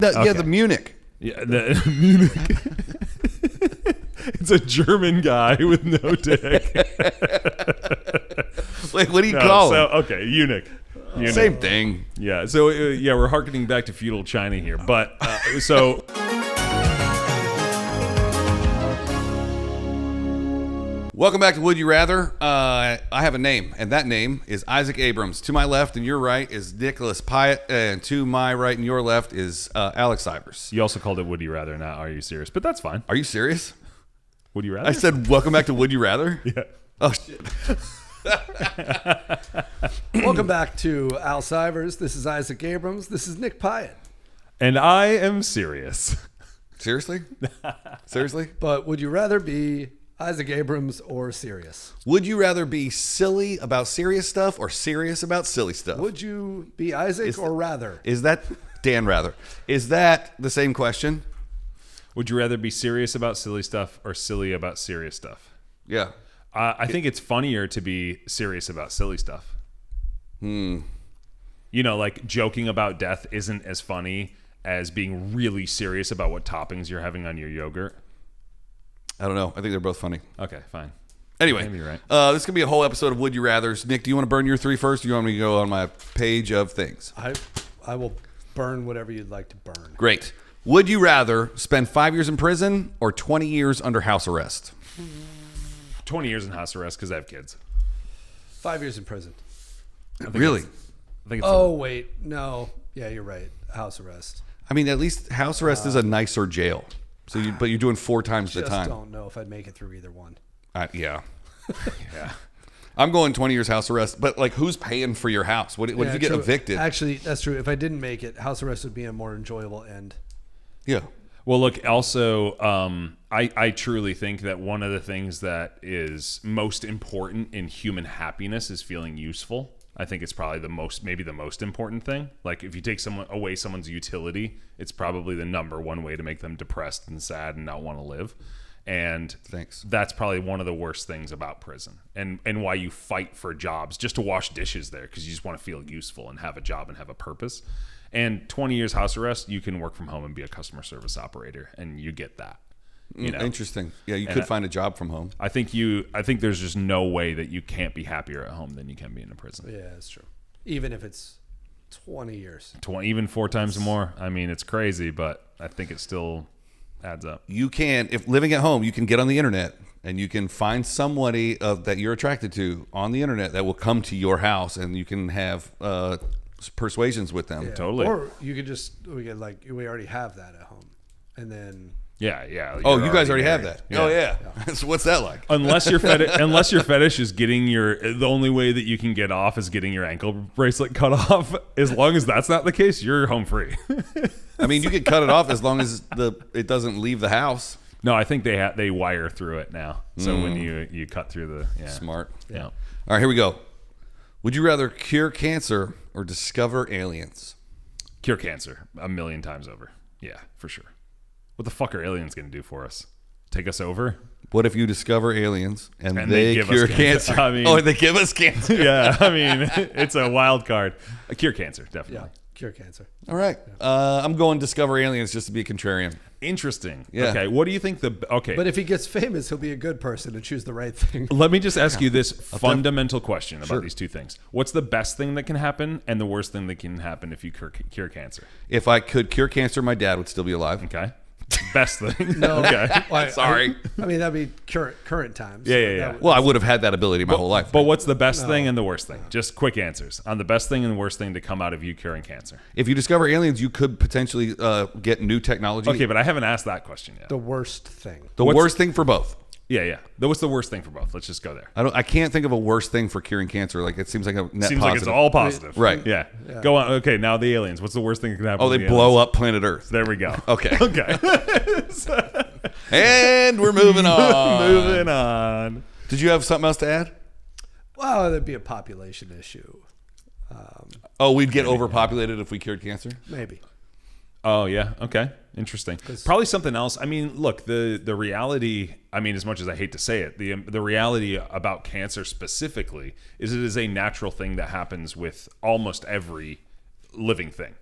Yeah, the Munich. Yeah, the Munich. It's a German guy with no dick. Like, what do you call him? Okay, eunuch. Same thing. Yeah. So we're harkening back to feudal China here, but so. Welcome back to Would You Rather. I have a name, and that name is Isaac Abrams. To my left and your right is Nicholas Pyatt, and to my right and your left is Alex Ivers. You also called it Would You Rather, not Are You Serious? But that's fine. Are you serious? Would you rather? I said, welcome back to Would You Rather? Yeah. Oh, shit. Welcome back to Al Ivers. This is Isaac Abrams. This is Nick Pyatt. And I am serious. Seriously? Seriously? But would you rather be Isaac Abrams or serious? Would you rather be silly about serious stuff or serious about silly stuff? Would you be Isaac or rather? Is that Dan Rather? Is that the same question? Would you rather be serious about silly stuff or silly about serious stuff? Yeah. I think it's funnier to be serious about silly stuff. You know, like joking about death isn't as funny as being really serious about what toppings you're having on your yogurt. I don't know. I think they're both funny. Okay, fine. Anyway, Maybe you're right. This could be a whole episode of Would You Rathers. Nick, do you want to burn your three first, or do you want me to go on my page of things? I will burn whatever you'd like to burn. Great. Would you rather spend 5 years in prison or 20 years under house arrest? 20 years in house arrest because I have kids. 5 years in prison. Really? I think it's Wait. No. Yeah, you're right. House arrest. I mean, at least house arrest is a nicer jail. So, but you're doing 4 times the Just time. don't know if I'd make it through either one. Yeah. yeah. I'm going 20 years house arrest, but like, who's paying for your house? What if you get true. evicted? Actually, that's true. If I didn't make it, house arrest would be a more enjoyable end. Yeah. Well, look, also, I truly think that one of the things that is most important in human happiness is feeling useful. I think it's probably maybe the most important thing. Like if you take someone's utility, it's probably the number one way to make them depressed and sad and not want to live. And that's probably one of the worst things about prison and why you fight for jobs just to wash dishes there, because you just want to feel useful and have a job and have a purpose. And 20 years house arrest, you can work from home and be a customer service operator, and you get that. You know? Interesting. Yeah, you could find a job from home. I think there's just no way that you can't be happier at home than you can be in a prison. Yeah, that's true. Even if it's 20 years. Even 4 times more. I mean, it's crazy, but I think it still adds up. You can, if living at home, you can get on the internet and you can find somebody that you're attracted to on the internet that will come to your house, and you can have persuasions with them. Yeah. Totally. Or you could we already have that at home, and then. Yeah. Oh, you guys already have that. Yeah. Oh, yeah. So what's that like? Unless your fetish is the only way that you can get off is getting your ankle bracelet cut off. As long as that's not the case, you're home free. I mean, you can cut it off as long as it doesn't leave the house. No, I think they wire through it now. So when you cut through Smart. Yeah. All right, here we go. Would you rather cure cancer or discover aliens? Cure cancer 1,000,000 times over. Yeah, for sure. What the fuck are aliens going to do for us? Take us over? What if you discover aliens and they give cure us cancer? I mean, they give us cancer. Yeah, I mean, it's a wild card. Cure cancer, definitely. Yeah, cure cancer. All right. I'm going discover aliens just to be a contrarian. Interesting. Yeah. Okay, what do you think But if he gets famous, he'll be a good person and choose the right thing. Let me just ask you this fundamental question about Sure. these two things. What's the best thing that can happen and the worst thing that can happen if you cure cancer? If I could cure cancer, my dad would still be alive. Okay. Best thing. No. Okay. Sorry. I mean, that'd be current times. Yeah. Well, I would have had that ability my whole life. But what's the best thing and the worst thing? Just quick answers on the best thing and the worst thing to come out of you curing cancer. If you discover aliens, you could potentially get new technology. Okay, but I haven't asked that question yet. The worst thing. The worst thing for both. Yeah. What's the worst thing for both? Let's just go there. I can't think of a worst thing for curing cancer. Like, it seems like a net Seems positive. like it's all positive. Right. Yeah. Go on. Okay, now the aliens. What's the worst thing that can happen? Oh, to they the blow aliens? up planet Earth. There we go. Okay. Okay. And we're moving on. Moving on. Did you have something else to add? Well, that'd be a population issue. We'd get overpopulated if we cured cancer? Maybe. Oh yeah, okay, interesting. Probably something else. I mean, look, the reality. I mean, as much as I hate to say it, the reality about cancer specifically is it is a natural thing that happens with almost every living thing.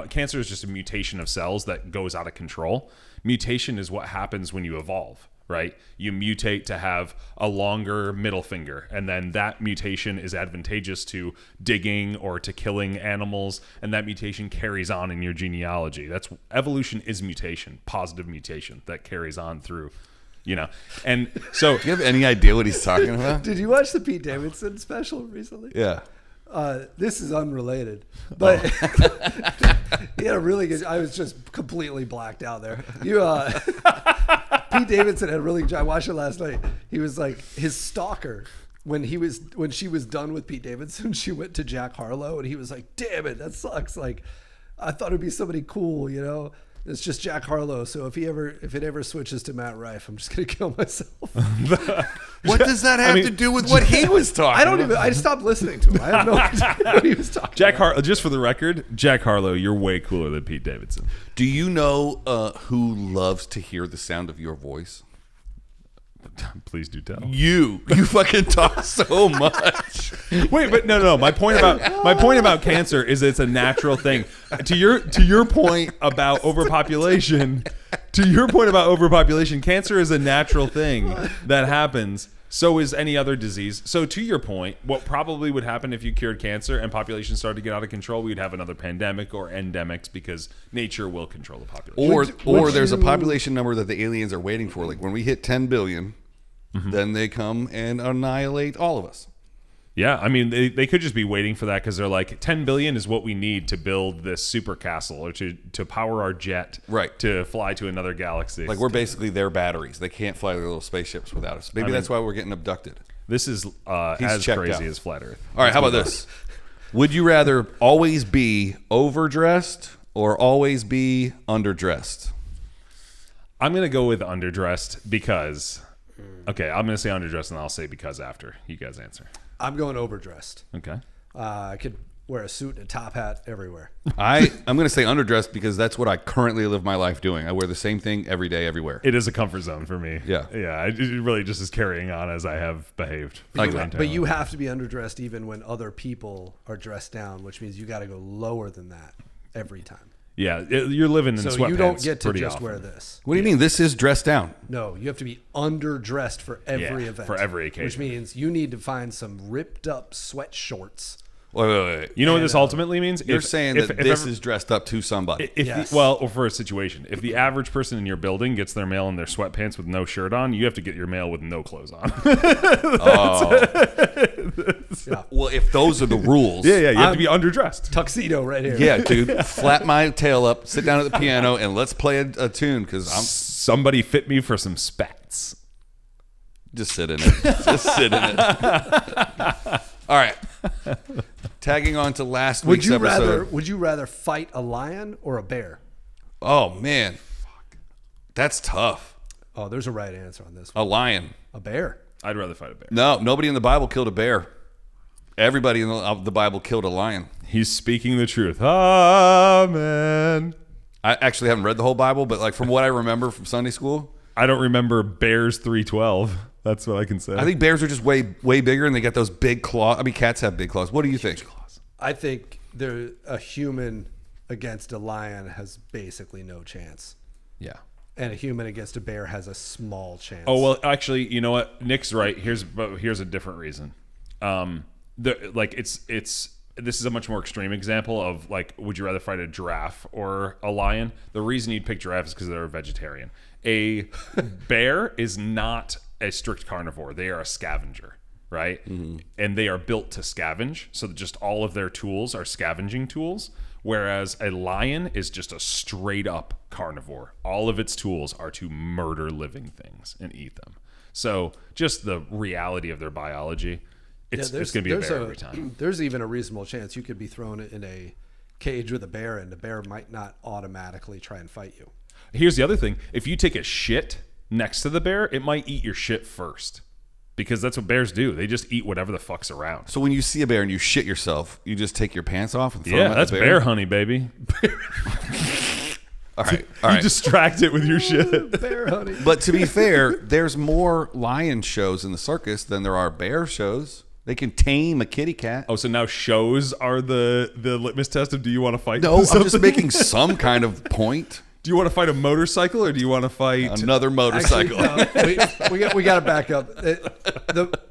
Cancer is just a mutation of cells that goes out of control. Mutation is what happens when you evolve, right? You mutate to have a longer middle finger, and then that mutation is advantageous to digging or to killing animals, and that mutation carries on in your genealogy. Evolution is mutation, positive mutation that carries on through, And so, Do you have any idea what he's talking about? Did you watch the Pete Davidson special recently? Yeah. This is unrelated, but he had a really good. I was just completely blacked out there. Pete Davidson had I watched it last night. He was like his stalker when she was done with Pete Davidson. She went to Jack Harlow, and he was like, "Damn it, that sucks." Like, I thought it'd be somebody cool, It's just Jack Harlow. So if it ever switches to Matt Rife, I'm just gonna kill myself. What does that have to do with what he was talking about? I stopped listening to him. I have no idea what he was talking about. Just for the record, Jack Harlow, you're way cooler than Pete Davidson. Do you know who loves to hear the sound of your voice? Please do tell. You fucking talk so much. Wait, but no. My point about cancer is it's a natural thing. To your point about overpopulation, cancer is a natural thing that happens. So is any other disease. So to your point, what probably would happen if you cured cancer and population started to get out of control, we would have another pandemic or endemics because nature will control the population. Or there's a population number that the aliens are waiting for. Like when we hit 10 billion, then they come and annihilate all of us. Yeah, I mean, they could just be waiting for that because they're like, 10 billion is what we need to build this super castle or to power our jet to fly to another galaxy. Like we're basically their batteries. They can't fly their little spaceships without us. Maybe that's why we're getting abducted. This is as crazy as Flat Earth. All right, how about this? Would you rather always be overdressed or always be underdressed? I'm going to go with underdressed because... Okay, I'm going to say underdressed and I'll say because after. You guys answer. I'm going overdressed. Okay. I could wear a suit and a top hat everywhere. I'm going to say underdressed because that's what I currently live my life doing. I wear the same thing every day, everywhere. It is a comfort zone for me. Yeah. Yeah, it really just is carrying on as I have behaved. But you have to be underdressed even when other people are dressed down, which means you got to go lower than that every time. Yeah, you're living in sweatpants. So you don't get to just often. wear this. What do you mean? This is dressed down. No, you have to be underdressed for every event. For every occasion. Which means you need to find some ripped up sweat shorts. Wait. You know what this ultimately means? You're saying that this is dressed up to somebody. Yes. Or for a situation. If the average person in your building gets their mail in their sweatpants with no shirt on, you have to get your mail with no clothes on. Yeah. Well, if those are the rules. Yeah, you have to be underdressed. Tuxedo right here. Yeah, dude. Flap my tail up, sit down at the piano, and let's play a tune because Somebody fit me for some spats. Just sit in it. Just sit in it. All right. Tagging on to last week's episode. Would you rather fight a lion or a bear? Oh, man. That's tough. Oh, there's a right answer on this A one. lion. A bear. I'd rather fight a bear. No, nobody in the Bible killed a bear. Everybody in the Bible killed a lion. He's speaking the truth. Amen. I actually haven't read the whole Bible, but like from what I remember from Sunday school, I don't remember Bears 3:12. That's what I can say. I think bears are just way bigger, and they got those big claws. I mean, cats have big claws. What do you think? I think a human against a lion has basically no chance. Yeah. And a human against a bear has a small chance. Oh, well, actually, you know what? Nick's right. Here's a different reason. This is a much more extreme example of like, would you rather fight a giraffe or a lion? The reason you'd pick giraffe is because they're a vegetarian. A bear is not a strict carnivore. They are a scavenger, right? Mm-hmm. And they are built to scavenge. So just all of their tools are scavenging tools. Whereas a lion is just a straight up carnivore. All of its tools are to murder living things and eat them. So just the reality of their biology, it's going to be a bear every time. There's even a reasonable chance you could be thrown in a cage with a bear and the bear might not automatically try and fight you. Here's the other thing. If you take a shit next to the bear, it might eat your shit first. Because that's what bears do. They just eat whatever the fuck's around. So when you see a bear and you shit yourself, you just take your pants off and throw them at that's the bear honey, baby. All right. You distract it with your shit. Bear honey. But to be fair, there's more lion shows in the circus than there are bear shows. They can tame a kitty cat. Oh, so now shows are the litmus test of do you want to fight? No, I'm something? just making some kind of point. Do you want to fight a motorcycle or do you want to fight Another motorcycle. Actually, no, we got to back up.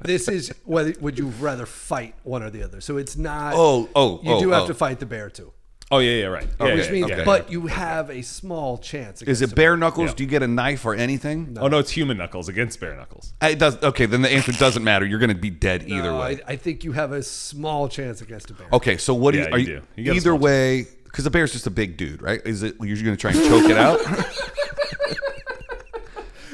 This is whether would you rather fight one or the other. So it's not. You do have to fight the bear too. Oh yeah, right. Yeah, Which means, okay. but you have a small chance. Is it bare knuckles? Yeah. Do you get a knife or anything? Oh no, it's human knuckles against bare knuckles. It does. Okay, then the answer doesn't matter. You're going to be dead either No, way. I think you have a small chance against a bear. Okay, so what Yeah, are you do. You get a either small way, because the bear's just a big dude, right? Is it you're going to try and choke it out?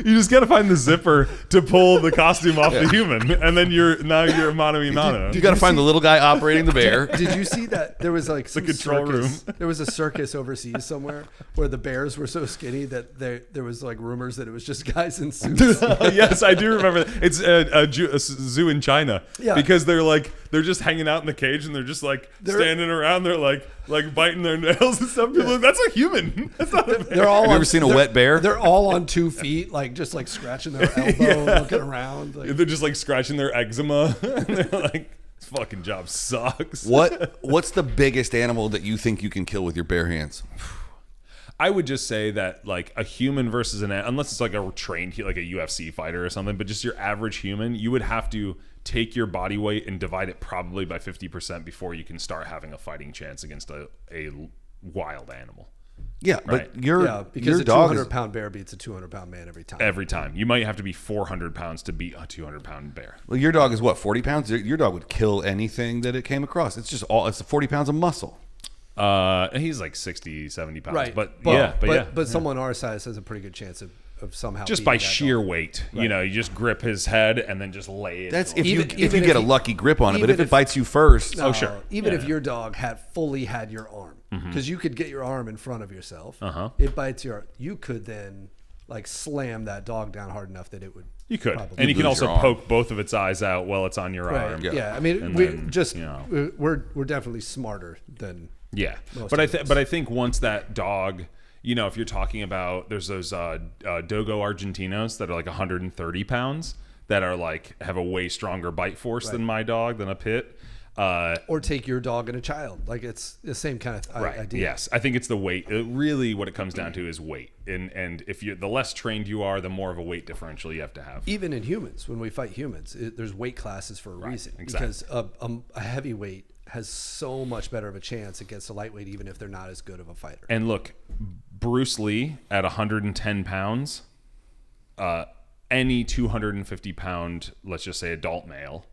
You just got to find the zipper to pull the costume off the human, and then you're mano a mano. You got to find the little guy operating the bear. Did you see that there was like some control circus? There was a circus overseas somewhere where the bears were so skinny that there was like rumors that it was just guys in suits. Yes, I do remember that. It's a zoo in China. Yeah. Because they're just hanging out in the cage and they're just like standing around. They're like biting their nails and stuff. People are like, that's a human. That's not a bear. They're all Have you ever seen a wet bear? They're all on 2 feet, like just like scratching their elbow, looking around. Like, They're just like scratching their eczema. And they're like, this fucking job sucks. What's the biggest animal that you think you can kill with your bare hands? I would just say that like a human versus unless it's like a trained, like a UFC fighter or something, but just your average human, you would have to take your body weight and divide it probably by 50% before you can start having a fighting chance against a wild animal. Yeah, Right. but your because a dog 200-pound bear beats a 200-pound man every time. Every time. You might have to be 400 pounds to beat a 200-pound bear. well, your dog is what, 40 pounds? Your dog would kill anything that it came across. It's just it's 40 pounds of muscle. He's like 60, 70 pounds. Right, But someone our size has a pretty good chance of somehow just beating by that sheer dog. weight, you just grip his head and then just lay it. That's on. if you Even get if a you- lucky grip on it. But even if it if- bites you first, No, sure. Even Yeah. if your dog had fully had your arm, because you could get your arm in front of yourself. Uh-huh. It bites you could then like slam that dog down hard enough that it would. You could. probably And you can lose also your arm. poke both of its eyes out while it's on your Right. arm. Yeah. I mean, And we then, just you know. we're definitely smarter than. Yeah, Most but of us. I think once that dog, if you're talking about, there's those Dogo Argentinos that are like 130 pounds that are like have a way stronger bite force than my dog, than a pit. Or take your dog and a child. Like it's the same kind of idea. Yes, I think it's the weight. Really, what it comes down to is weight, and if the less trained you are, the more of a weight differential you have to have. Even in humans, when we fight humans, there's weight classes for a reason. exactly. Because a heavyweight has so much better of a chance against a lightweight, even if they're not as good of a fighter. And look, Bruce Lee at 110 pounds, any 250 pound, let's just say adult male,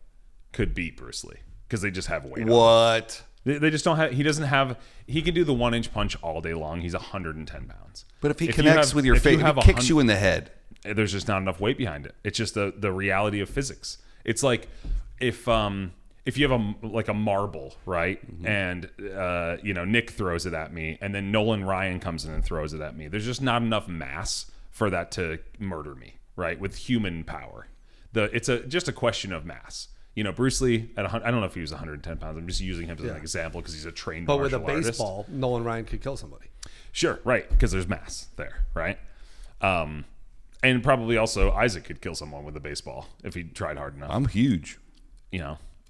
could beat Bruce Lee because they just have weight. on them. what? They just don't have. He doesn't have. He can do the 1-inch punch all day long. He's 110 pounds. But if he you connects have- with your if you face, have he kicks you in the head. There's just not enough weight behind it. It's just the reality of physics. It's like if you have a marble, right? And Nick throws it at me, and then Nolan Ryan comes in and throws it at me. There's just not enough mass for that to murder me, right? With human power, it's just a question of mass. Bruce Lee at 100, I don't know if he was 110 pounds. I'm just using him as an example because he's a trained But with a martial artist. baseball, Nolan Ryan could kill somebody. Sure, right, because there's mass there, right? And probably also Isaac could kill someone with a baseball if he tried hard enough. I'm huge.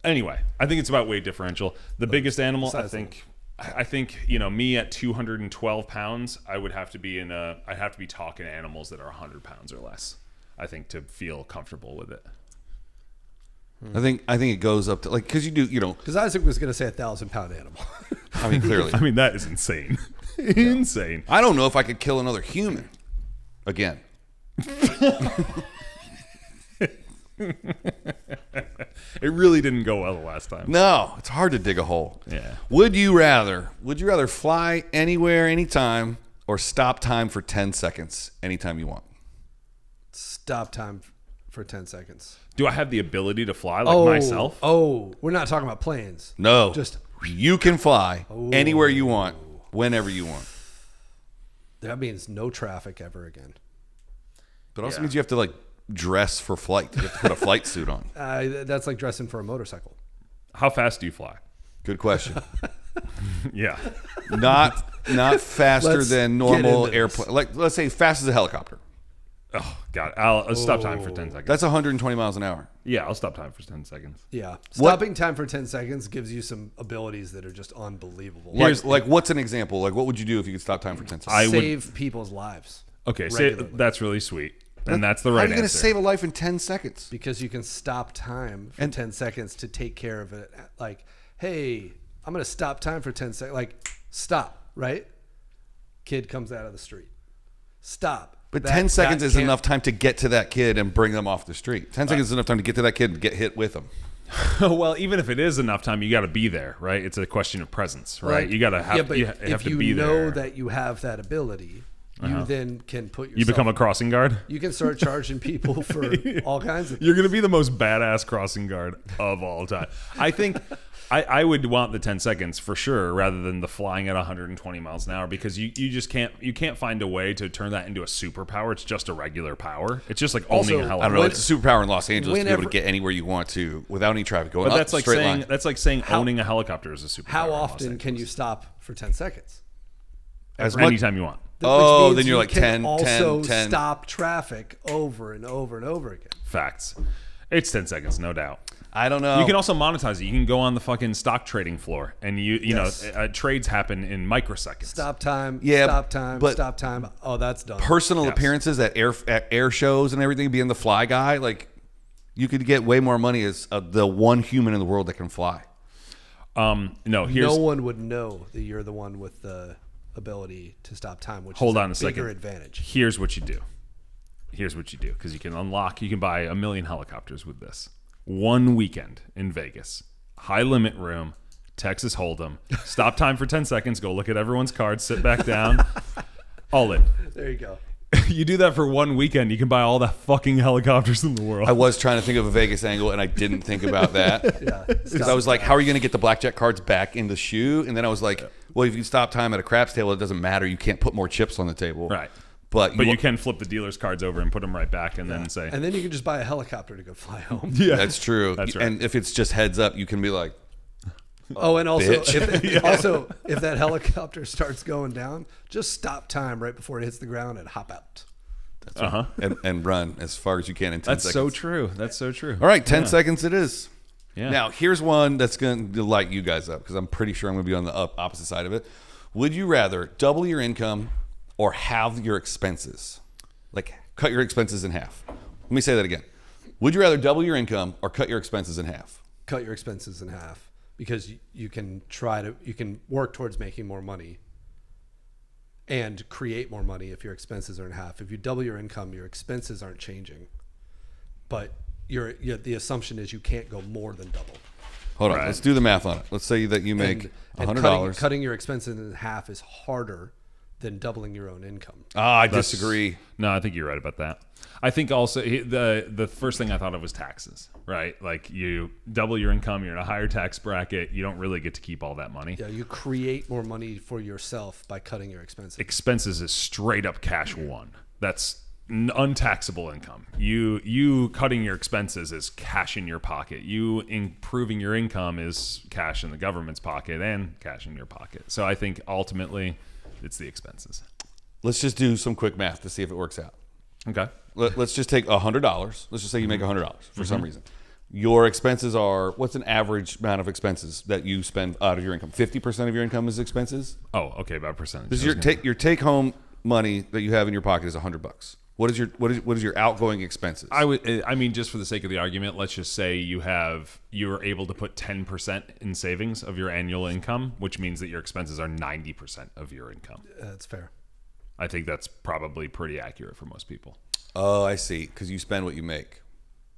Anyway, I think it's about weight differential. The biggest animal, I think, me at 212 pounds, I'd have to be talking animals that are 100 pounds or less, I think, to feel comfortable with it. I think it goes up to because you do Because Isaac was going to say 1,000-pound animal. I mean clearly I mean, that is insane. Insane. I don't know if I could kill another human again. It really didn't go well the last time. No, it's hard to dig a hole. Yeah. Would you rather fly anywhere, anytime, or stop time for 10 seconds anytime you want? Stop time for 10 seconds. Do I have the ability to fly like myself? Oh, we're not talking about planes. No. Just you can fly anywhere you want, whenever you want. that means no traffic ever again. But also means you have to dress for flight. You have to put a flight suit on. That's like dressing for a motorcycle. How fast do you fly? Good question. Yeah. Not faster Let's than get normal into this. airplane. Let's say fast as a helicopter. Oh God, I'll stop time for 10 seconds. That's 120 miles an hour. Yeah, I'll stop time for 10 seconds. Yeah. Stopping time for 10 seconds gives you some abilities that are just unbelievable. Like what's an example? Like, what would you do if you could stop time for 10 seconds? Save people's lives. Okay, regularly. that's really sweet. And that's the right How are you going to answer. save a life in 10 seconds? Because you can stop time for 10 seconds to take care of it. Like, hey, I'm going to stop time for 10 seconds. Like, stop, right? Kid comes out of the street. Stop. But 10 seconds is enough time to get to that kid and bring them off the street. 10 seconds is enough time to get to that kid and get hit with them. Well, even if it is enough time, you got to be there, right? It's a question of presence, right? Like, You got to have, but you have if to you be there. know that you have that ability, you then can put yourself... You become a crossing guard? You can start charging people for all kinds of things. You're going to be the most badass crossing guard of all time. I think I would want the 10 seconds for sure rather than the flying at 120 miles an hour because you just can't find a way to turn that into a superpower. It's just a regular power. It's just like owning a helicopter. I don't know. It's a superpower in Los Angeles to be able to get anywhere you want to without any traffic going But up that's like saying owning a helicopter is a superpower. How in Los often can you Angeles. stop for 10 seconds? Anytime you want. Oh, Which means then you're you like can 10, also 10, 10. stop traffic over and over and over again. Facts. It's 10 seconds, no doubt. I don't know. You can also monetize it. You can go on the fucking stock trading floor, and you know trades happen in microseconds. Stop time. Yeah, Stop time. but Stop time. Oh, that's done. Personal Yes. appearances at air shows and everything, being the fly guy, like you could get way more money as the one human in the world that can fly. No, no one would know that you're the one with the ability to stop time, which Hold is on a second. bigger advantage. Here's what you do, because you can buy 1 million helicopters with this. One weekend in Vegas, high limit room, Texas Hold'em. Stop time for 10 seconds. Go look at everyone's cards. Sit back down. All in. There you go. You do that for 1 weekend, you can buy all the fucking helicopters in the world. I was trying to think of a Vegas angle, and I didn't think about that. Yeah. Because I was like, how are you going to get the blackjack cards back in the shoe? And then I was like, well, if you stop time at a craps table, it doesn't matter. You can't put more chips on the table. Right. But you can flip the dealer's cards over and put them right back and then say... And then you can just buy a helicopter to go fly home. Yeah, that's true. That's right. And if it's just heads up, you can be like, Oh, and also bitch. if that helicopter starts going down, just stop time right before it hits the ground and hop out. and run as far as you can in 10 That's seconds. so true. That's so true. All right, 10 seconds it is. Yeah. Now, here's one that's going to light you guys up because I'm pretty sure I'm going to be on the opposite side of it. Would you rather double your income or halve your expenses? Like, cut your expenses in half. Let me say that again. Would you rather double your income or cut your expenses in half? Cut your expenses in half because you can work towards making more money and create more money if your expenses are in half. If you double your income, your expenses aren't changing, but the assumption is you can't go more than double. Hold on, let's do the math on it. Let's say that you make $100. Cutting your expenses in half is harder than doubling your own income. I disagree. No, I think you're right about that. I think also the first thing I thought of was taxes, right? Like you double your income, you're in a higher tax bracket, you don't really get to keep all that money. Yeah, you create more money for yourself by cutting your expenses. Expenses is straight up cash one. That's untaxable income. You cutting your expenses is cash in your pocket. You improving your income is cash in the government's pocket and cash in your pocket. So I think ultimately it's the expenses. Let's just do some quick math to see if it works out. Okay. Let's just take $100. Let's just say you make $100 for some reason. Your expenses are, what's an average amount of expenses that you spend out of your income? 50% of your income is expenses? Oh, okay, about percentage. This is your take home money that you have in your pocket is $100. What is your outgoing expenses? I mean, just for the sake of the argument, let's just say you're able to put 10% in savings of your annual income, which means that your expenses are 90% of your income. That's fair. I think that's probably pretty accurate for most people. Oh, I see. Because you spend what you make.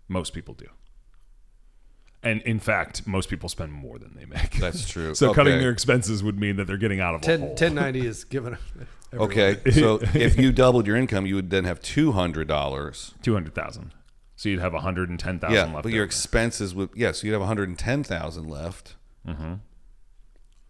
Most people do. And in fact, most people spend more than they make. That's true. So cutting their expenses would mean that they're getting out of a hole. 1090 is given. Okay, so if you doubled your income, you would then have $200. 200,000. So you'd have 110,000 yeah, left. but your over. expenses would so you'd have 110,000 left. Mm-hmm.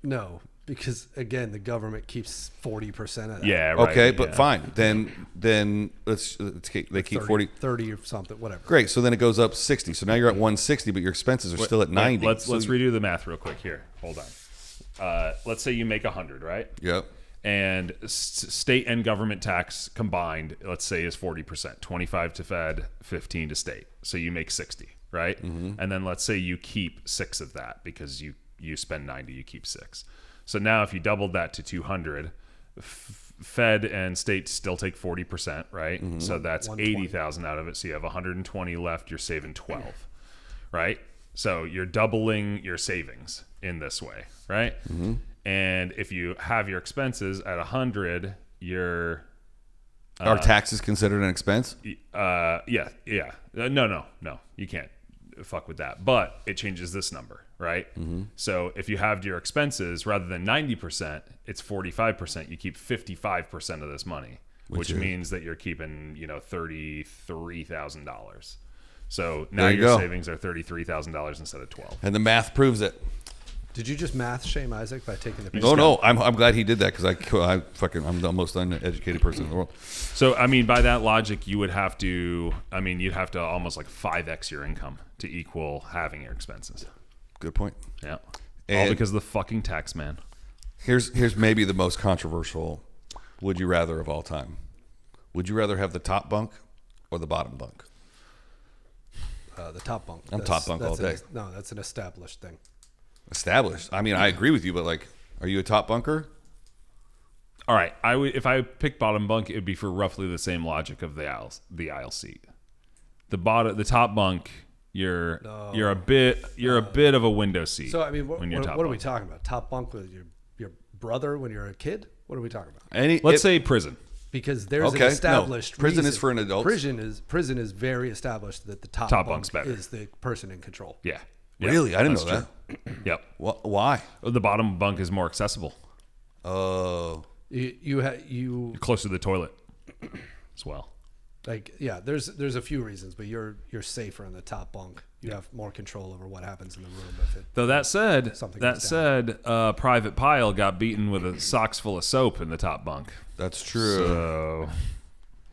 No, because again, the government keeps 40% of that. Yeah. Right, Okay, but fine. Then they keep 40, 30 or something, whatever. Great. So then it goes up 60. So now you're at 160, but your expenses are still at 90. Let's redo the math real quick here. Hold on. Let's say you make 100, right? Yep. and state and government tax combined, let's say, is 40%, 25 to Fed, 15 to state. So you make 60, right? And then let's say you keep 6 of that because you spend 90, you keep 6. So now if you doubled that to 200, Fed and state still take 40%, right? So that's 80,000 out of it. So you have 120 left. You're saving 12, right? So you're doubling your savings in this way, right? And if you have your expenses at 100, you're Are taxes considered an expense? yeah. No, you can't fuck with that. But it changes this number, right? So if you have your expenses rather than 90%, it's 45%. You keep 55% of this money, which means that you're keeping, $33,000. So now your savings are $33,000 instead of 12. And the math proves it. Did you just math shame Isaac by taking the picture? No. I'm glad he did that because I'm the most uneducated person in the world. So, I mean, by that logic, you'd have to almost like 5x your income to equal having your expenses. Good point. Yeah. And all because of the fucking tax man. Here's maybe the most controversial would you rather of all time. Would you rather have the top bunk or the bottom bunk? The top bunk. I'm top bunk all day. No, that's an established thing. Established. I mean, I agree with you, but are you a top bunker? All right. If I pick bottom bunk, it would be for roughly the same logic of the aisle seat. The top bunk, you're a bit of a window seat. So I mean, what are we bunk. talking about? Top bunk with your brother when you're a kid? What are we talking about? Let's say prison. Because there's an established prison reason. is for an adult. Prison is very established that the top bunk's better. is the person in control. Yeah. Really? I didn't know that. Yep. Why? The bottom bunk is more accessible. Oh. You Closer to the toilet as well. There's a few reasons, but you're safer in the top bunk. You have more control over what happens in the room. Though that said, something Private Pile got beaten with a socks full of soap in the top bunk. That's true. So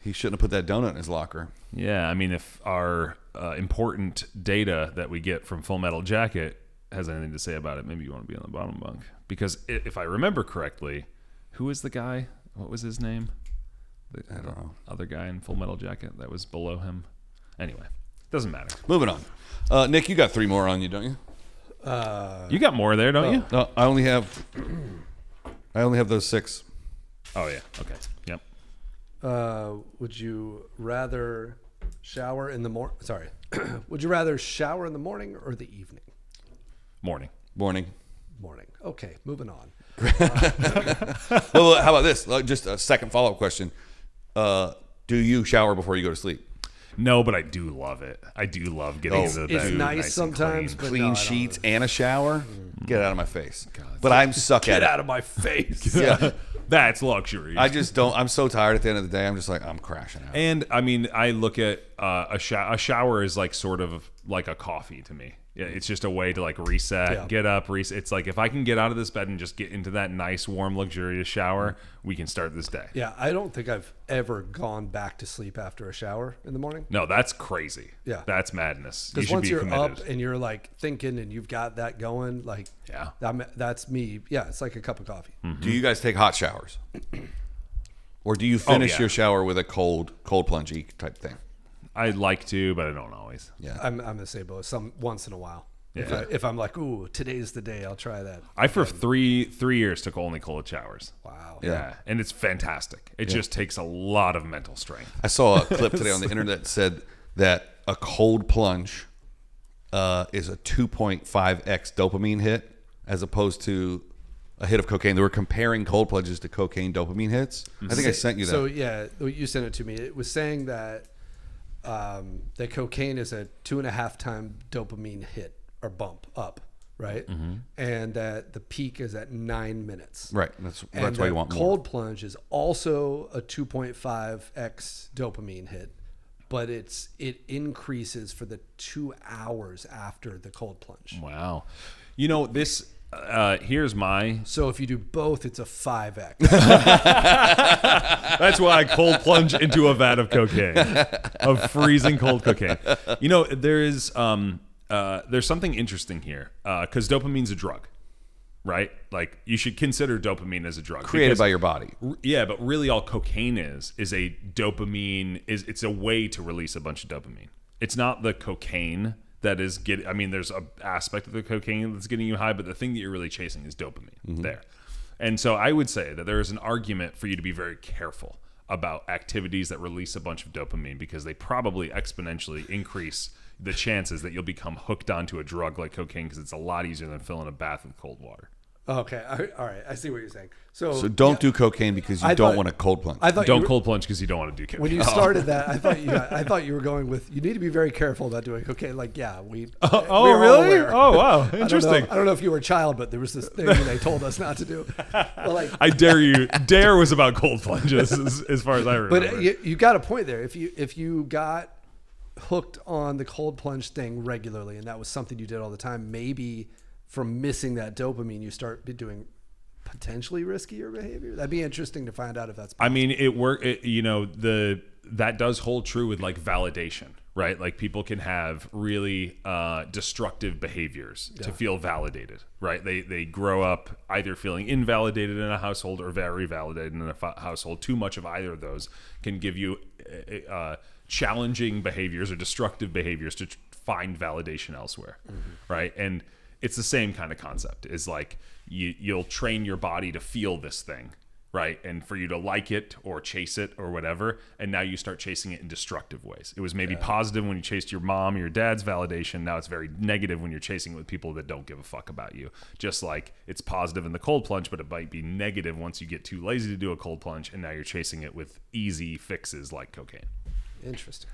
he shouldn't have put that donut in his locker. Yeah, I mean, if our important data that we get from Full Metal Jacket has anything to say about it, maybe you want to be on the bottom bunk. Because if I remember correctly, who was the guy? What was his name? I don't know. Other guy in Full Metal Jacket that was below him. Anyway, doesn't matter. Moving on. Nick, you got 3 more on you, don't you? You got more there, don't you? No, I only have those 6. Oh yeah. Okay. Yep. Would you rather shower in the morning? Sorry. Would you rather shower in the morning or the evening? Morning. Morning. Okay, moving on. Well, how about this? Just a second follow-up question. Do you shower before you go to sleep? No, but I do love it. I do love getting into the bed. It's nice sometimes, and but Clean no, sheets and a shower? Get out of my face. But I'm suck at it. Get out of my face. Yeah. That's luxury. I just don't. I'm so tired at the end of the day. I'm just like, I'm crashing out. And I mean, I look at a shower is like sort of like a coffee to me. Yeah, it's just a way to like reset, get up, reset. It's like if I can get out of this bed and just get into that nice, warm, luxurious shower, we can start this day. Yeah, I don't think I've ever gone back to sleep after a shower in the morning. No, that's crazy. Yeah, that's madness. Because once you're up and you're like thinking and you've got that going, like that's me. Yeah, it's like a cup of coffee. Mm-hmm. Do you guys take hot showers, or do you finish your shower with a cold plunge type thing? I like to, but I don't always. Yeah, I'm the same boat. Once in a while. Yeah. If I'm like, ooh, today's the day, I'll try that. I for 3 years took only cold showers. Wow. Yeah, and it's fantastic. It just takes a lot of mental strength. I saw a clip today on the internet that said that a cold plunge is a 2.5x dopamine hit as opposed to a hit of cocaine. They were comparing cold plunges to cocaine dopamine hits. I think I sent you that. So yeah, you sent it to me. It was saying that that cocaine is a 2.5 time dopamine hit or bump up, right? Mm-hmm. And that the peak is at 9 minutes. Right. That's why you want more. Cold plunge is also a 2.5x dopamine hit, but it increases for the 2 hours after the cold plunge. Wow. You know, this here's my... So if you do both, it's a 5x. That's why I cold plunge into a vat of cocaine, of freezing cold cocaine. You know, there's something interesting here because dopamine's a drug, right? Like you should consider dopamine as a drug Created by your body. Yeah, but really all cocaine is a dopamine it's a way to release a bunch of dopamine. It's not the cocaine that is getting, I mean, there's an aspect of the cocaine that's getting you high, but the thing that you're really chasing is dopamine there. And so I would say that there is an argument for you to be very careful about activities that release a bunch of dopamine because they probably exponentially increase the chances that you'll become hooked onto a drug like cocaine because it's a lot easier than filling a bath with cold water. Okay, all right. I see what you're saying. So don't do cocaine because you don't want a cold plunge. I thought Don't cold plunge because you don't want to do cocaine. when you started that, I thought you were going with you need to be very careful about doing cocaine. Like, yeah, we. Oh, we're all really? aware. Oh, wow. Interesting. I don't know if you were a child, but there was this thing they told us not to do. Well, like, I dare you. Dare was about cold plunges as far as I remember. but you got a point there. If you got hooked on the cold plunge thing regularly, and that was something you did all the time, maybe from missing that dopamine, you start doing potentially riskier behavior. That'd be interesting to find out if that's possible. I mean, that does hold true with like validation, right? Like people can have really destructive behaviors to feel validated, right? They grow up either feeling invalidated in a household or very validated in a household. Too much of either of those can give you challenging behaviors or destructive behaviors to find validation elsewhere, right? And it's the same kind of concept. Is like you'll train your body to feel this thing, right? And for you to like it or chase it or whatever, and now you start chasing it in destructive ways. It was maybe positive when you chased your mom or your dad's validation. Now it's very negative when you're chasing it with people that don't give a fuck about you. Just like it's positive in the cold plunge, but it might be negative once you get too lazy to do a cold plunge, and now you're chasing it with easy fixes like cocaine. Interesting.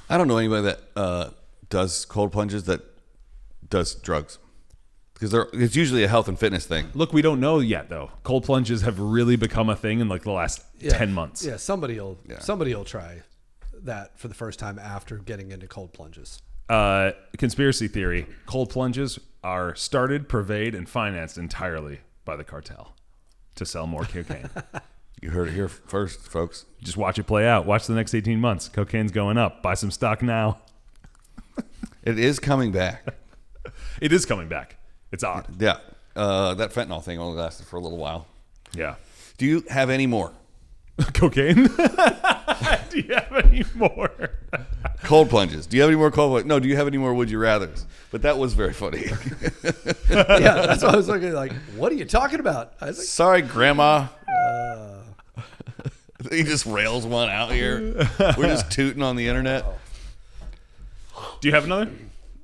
I don't know anybody that does cold plunges that does drugs. Because it's usually a health and fitness thing. Look, we don't know yet, though. Cold plunges have really become a thing in like the last 10 months. Yeah, somebody will try that for the first time after getting into cold plunges. Conspiracy theory: cold plunges are started, purveyed, and financed entirely by the cartel to sell more cocaine. You heard it here first, folks. Just watch it play out. Watch the next 18 months. Cocaine's going up. Buy some stock now. It is coming back. It is coming back. It's odd. Yeah. That fentanyl thing only lasted for a little while. Yeah. Do you have any more? Cocaine? Do you have any more? Cold plunges. Do you have any more cold plunges? No, do you have any more would you rathers? But that was very funny. Yeah, that's why I was looking like, what are you talking about? I was like, Sorry, Grandma. He just rails one out here. We're just tooting on the internet. Do you have another?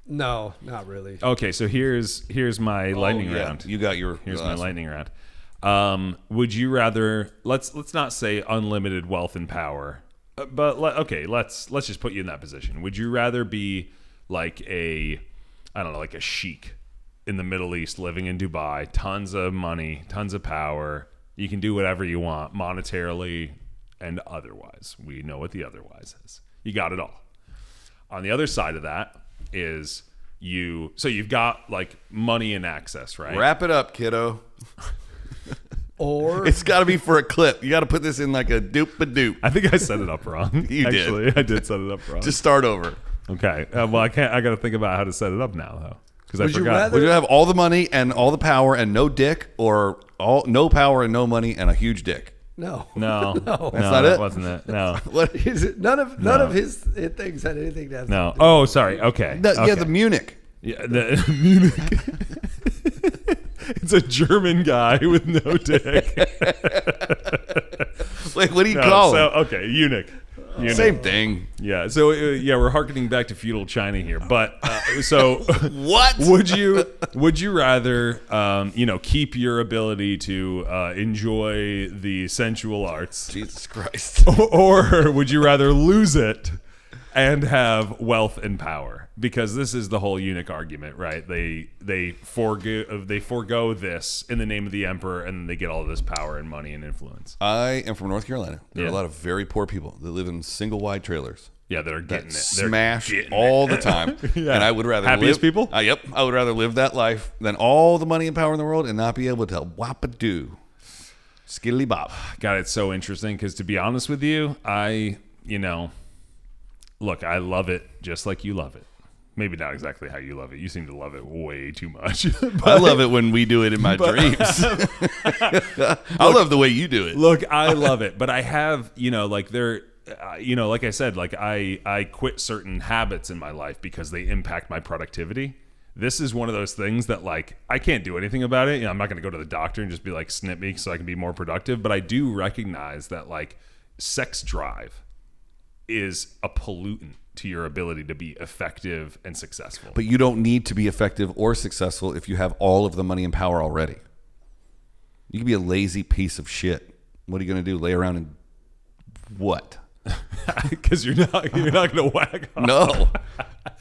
no, not really. Okay, so here's my lightning round. You got your. Here's my lightning round. Would you rather let's not say unlimited wealth and power, but let's just put you in that position. Would you rather be like a sheik in the Middle East living in Dubai, tons of money, tons of power, you can do whatever you want monetarily and otherwise. We know what the otherwise is. You got it all. On the other side of that is you've got like money and access, right? Wrap it up, kiddo. Or It's got to be for a clip. You got to put this in like a doop-a-doop. I think I set it up wrong. You did. Actually, I did set it up wrong. Just start over. Okay. Well, I can't. I got to think about how to set it up now, though, because I Would you forgot. rather- Would you have all the money and all the power and no dick, or no power and no money and a huge dick? no. No, No. no, That's not that it? wasn't it. No, What? Is it none of his things had anything to have no. to do. Oh, sorry. Okay. Yeah, Okay. the Munich. Yeah, the Munich. It's a German guy with no dick. Like, what do you No, call so, it? okay, eunuch. Eunuch. Same thing. Yeah. So we're harkening back to feudal China here, but so What? would you rather keep your ability to enjoy the sensual arts, Jesus Christ. or would you rather lose it and have wealth and power? Because this is the whole eunuch argument, right? They forego this in the name of the emperor, and then they get all this power and money and influence. I am from North Carolina. There are Yeah. a lot of very poor people that live in single wide trailers. Yeah, they're getting it. They're Smash getting all it. the time. Yeah. And I would rather Happiest live, people? Yep. I would rather live that life than all the money and power in the world and not be able to whop-a-doo. Skiddly bop. God, it's so interesting because, to be honest with you, look, I love it just like you love it. Maybe not exactly how you love it. You seem to love it way too much. I love it when we do it in my dreams. I love the way you do it. Look, I love it, but I have, like like I said, like I quit certain habits in my life because they impact my productivity. This is one of those things that like I can't do anything about it. I'm not going to go to the doctor and just be like, snip me so I can be more productive. But I do recognize that like sex drive is a pollutant to your ability to be effective and successful. But you don't need to be effective or successful if you have all of the money and power already. You can be a lazy piece of shit. What are you going to do? Lay around and what? Because you're not going to whack off. No.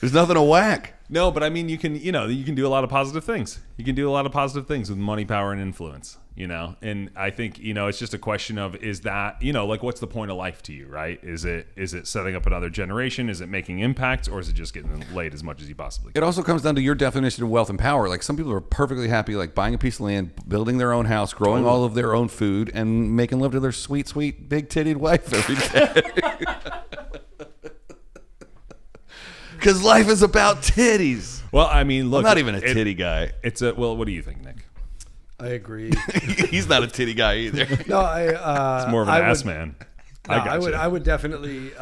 There's nothing to whack. No, but I mean, you can do a lot of positive things. You can do a lot of positive things with money, power, and influence, And I think, it's just a question of, is that, like, what's the point of life to you, right? Is it setting up another generation? Is it making impacts? Or is it just getting laid as much as you possibly can? It also comes down to your definition of wealth and power. Like, some people are perfectly happy, like, buying a piece of land, building their own house, growing all of their own food, and making love to their sweet, sweet, big-tittied wife every day. Because life is about titties. Well, I mean, look. I'm not even a titty guy. Well, what do you think, Nick? I agree. He's not a titty guy either. No, it's more of an ass man. No, I would definitely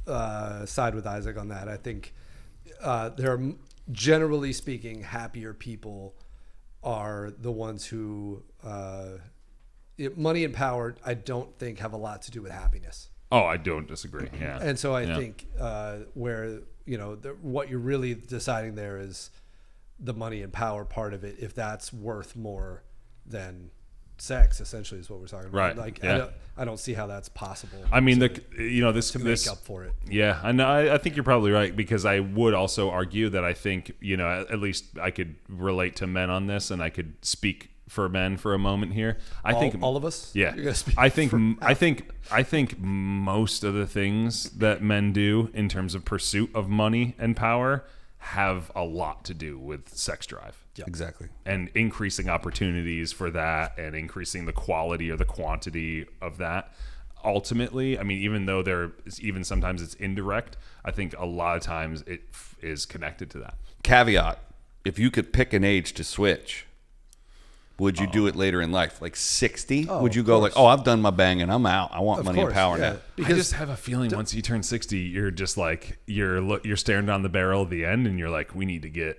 side with Isaac on that. I think there are, generally speaking, happier people are the ones who money and power, I don't think, have a lot to do with happiness. Oh, I don't disagree. Yeah. And so I think where, what you're really deciding there is the money and power part of it, if that's worth more than sex, essentially, is what we're talking about. Right. Like, yeah. I don't see how that's possible. I mean, to make up for it. Yeah, I know. I think you're probably right, because I would also argue that I think, at least I could relate to men on this, and I could speak for men for a moment here. I think all of us. Yeah, You're gonna speak I think most of the things that men do in terms of pursuit of money and power have a lot to do with sex drive. Yep. Exactly. And increasing opportunities for that, and increasing the quality or the quantity of that. Ultimately, I mean, even though even sometimes it's indirect, I think a lot of times it is connected to that. Caveat: if you could pick an age to switch, would you do it later in life? Like 60? Would you go like, I've done my banging, I'm out. I want money and power now. Because I just have a feeling once you turn 60, you're just like, you're staring down the barrel at the end, and you're like, we need to get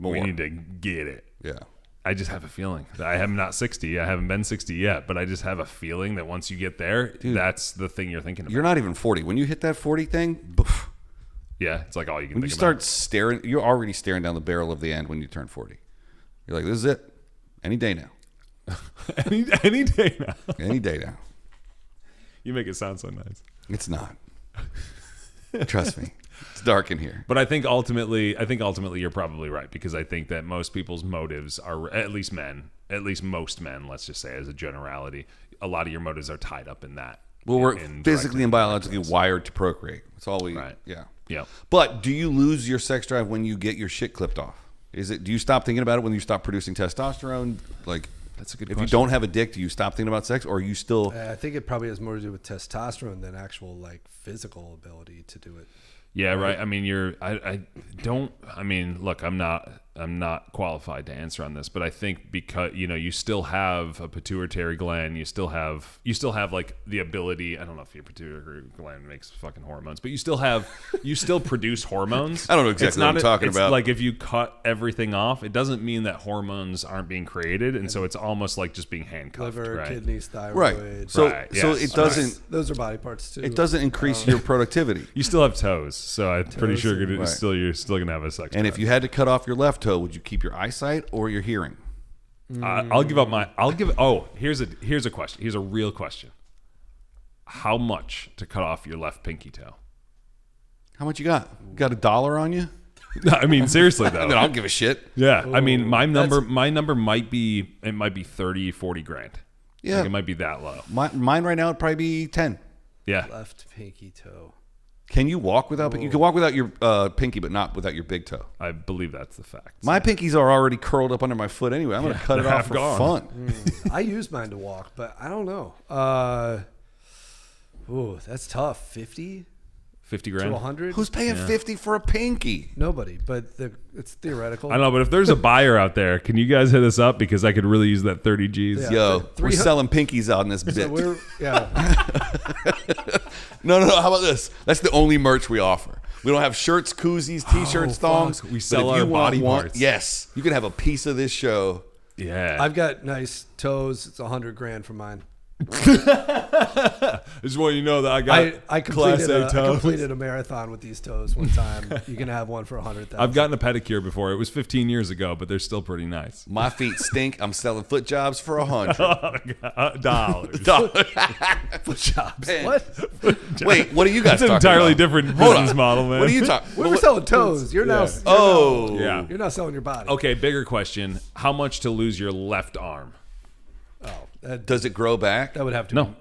it. Yeah. I just have a feeling. I am not 60. I haven't been 60 yet, but I just have a feeling that once you get there, that's the thing you're thinking about. You're not even 40. When you hit that 40 thing, boof. Yeah, it's like all you can when think you start about. staring, you're already staring down the barrel of the end when you turn 40. You're like, this is it. Any day now. any day now. Any day now. You make it sound so nice. It's not. Trust me. It's dark in here. But I think ultimately you're probably right, because I think that most people's motives are, at least most men, let's just say as a generality, a lot of your motives are tied up in that. Well, we're physically and biologically wired to procreate. That's all we, right. Yeah. Yeah. But do you lose your sex drive when you get your shit clipped off? Do you stop thinking about it when you stop producing testosterone? Like, that's a good question. question. If you don't have a dick, do you stop thinking about sex, or are you still? I think it probably has more to do with testosterone than actual like physical ability to do it. Yeah, right. I mean, look, I'm not qualified to answer on this, but I think because, you still have a pituitary gland, you still have like the ability, I don't know if your pituitary gland makes fucking hormones, but you still produce hormones. I don't know exactly what I'm talking about. Like if you cut everything off, it doesn't mean that hormones aren't being created. And so it's almost like just being handcuffed. Liver, right? kidneys, thyroid. Right. So it doesn't, those are body parts too. it doesn't increase your productivity. You still have toes. So I'm pretty sure you're still going to have a sex And drive. if you had to cut off your left toe, would you keep your eyesight or your hearing? Here's a question. Here's a real question. How much to cut off your left pinky toe? How much you got? You got $1 on you? I mean, seriously though. I mean, I don't give a shit. Yeah. I mean, my number might be 30, 40 grand. Yeah. Like it might be that low. Mine right now would probably be 10. Yeah. Left pinky toe. Can you walk without? You can walk without your pinky, but not without your big toe. I believe that's the fact. My pinkies are already curled up under my foot anyway. I'm going to cut it off for fun. I use mine to walk, but I don't know. That's tough. 50? 50 to grand. 100. Who's paying 50 for a pinky? Nobody, but it's theoretical. I don't know, but if there's a buyer out there, can you guys hit us up? Because I could really use that 30 G's. Yeah. Yo, we're 300 selling pinkies out in this bitch. So we're No. How about this? That's the only merch we offer. We don't have shirts, koozies, t-shirts, thongs. fuck. We But sell if you our body want parts. Yes, you can have a piece of this show. Yeah. I've got nice toes. It's 100 grand for mine. Just want you to know that I got I Class A I toes. completed a marathon with these toes one time. You can have one for 100,000. I've gotten a pedicure before. It was 15 years ago, but they're still pretty nice. My feet stink. I'm selling foot jobs for $100. Dollars. foot jobs. Man. What? Wait, what are you guys That's an talking entirely about? different Hold business on. model, man. What are you talking? We were selling toes. You're now. Oh. Yeah. You're not selling your body. Okay, bigger question. How much to lose your left arm? Oh, Does it grow back? that would have to No. be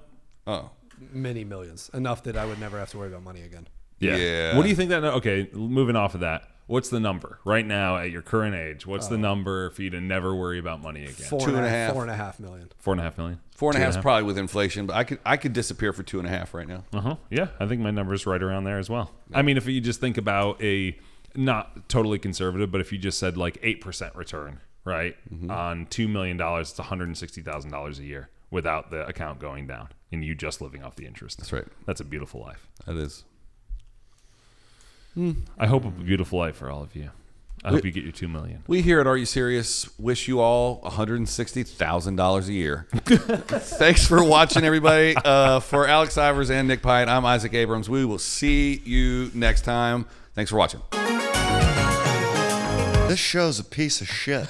Oh. many millions. Enough that I would never have to worry about money again. Yeah. What do you think that? Okay, moving off of that. What's the number right now at your current age? What's the number for you to never worry about money again? 2.5. 4.5 million. 4.5 million. 4.5 is probably with inflation, but I could disappear for 2.5 right now. Yeah, I think my number's right around there as well. I mean, if you just think about a not totally conservative, but if you just said like 8% return, right, on $2 million, it's $160,000 a year without the account going down and you just living off the interest. That's right. That's a beautiful life. That is. I hope a beautiful life for all of you. I hope you get your $2 million. We here at Are You Serious wish you all $160,000 a year. Thanks for watching, everybody. For Alex Ivers and Nick Pyatt, I'm Isaac Abrams. We will see you next time. Thanks for watching. This show's a piece of shit.